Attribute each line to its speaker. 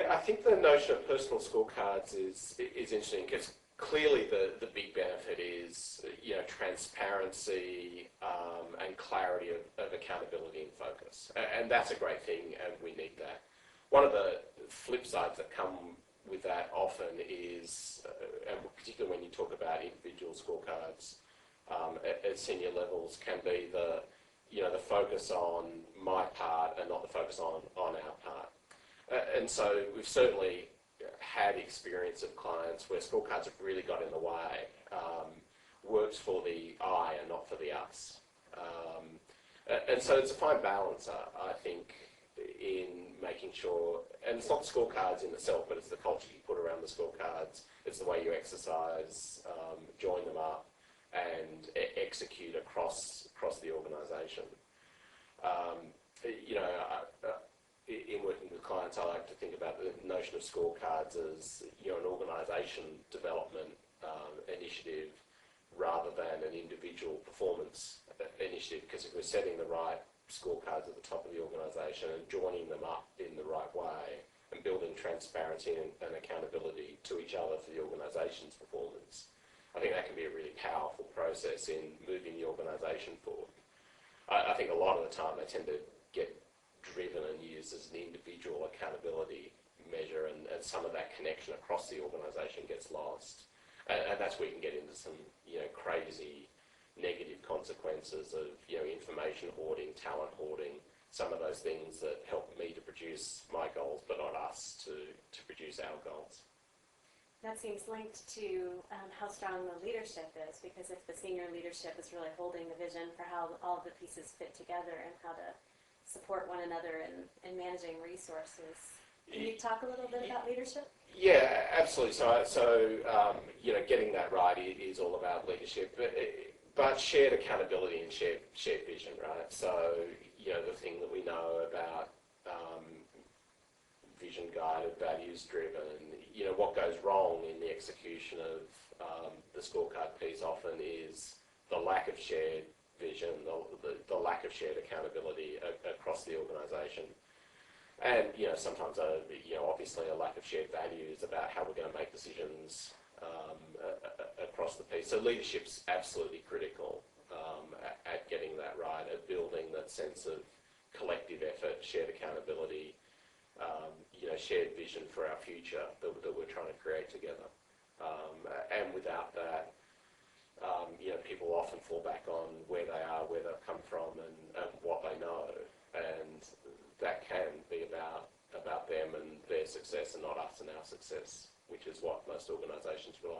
Speaker 1: Yeah, I think the notion of personal scorecards is interesting because clearly the big benefit is transparency and clarity of accountability and focus, and that's a great thing, and we need that. One of the flip sides that come with that often is, and particularly when you talk about individual scorecards at senior levels, can be the focus on my part and not the focus on our part. And so we've certainly had experience of clients where scorecards have really got in the way. Works for the I and not for the us. And so it's a fine balance, I think, in making sure, and it's not the scorecards in itself, but it's the culture you put around the scorecards, it's the way you exercise, join them up, and execute across the organisation. In working with clients, I like to think about the notion of scorecards as an organisation development initiative rather than an individual performance initiative. Because if we're setting the right scorecards at the top of the organisation and joining them up in the right way and building transparency and accountability to each other for the organisation's performance, I think that can be a really powerful process in moving the organisation forward. I think a lot of the time they tend to get driven and used as an individual accountability measure, and some of that connection across the organisation gets lost. And that's where you can get into some crazy negative consequences of information hoarding, talent hoarding, some of those things that help me to produce my goals, but not us to produce our goals.
Speaker 2: That seems linked to how strong the leadership is, because if the senior leadership is really holding the vision for how all of the pieces fit together and how to support one another in managing resources. Can you talk a little bit about leadership?
Speaker 1: Yeah, absolutely. So getting that right is all about leadership, but shared accountability and shared vision, right? So, the thing that we know about vision-guided, values-driven, what goes wrong in the execution of the scorecard piece often is the lack of shared vision, the lack of shared accountability across the organisation. And, sometimes, obviously a lack of shared values about how we're going to make decisions across the piece. So leadership's absolutely critical at getting that right, at building that sense of collective effort, shared accountability, shared vision for our future that we're trying to create together. And without that, people often fall back on where they are, where they've come from, and what they know. And that can be about them and their success and not us and our success, which is what most organisations rely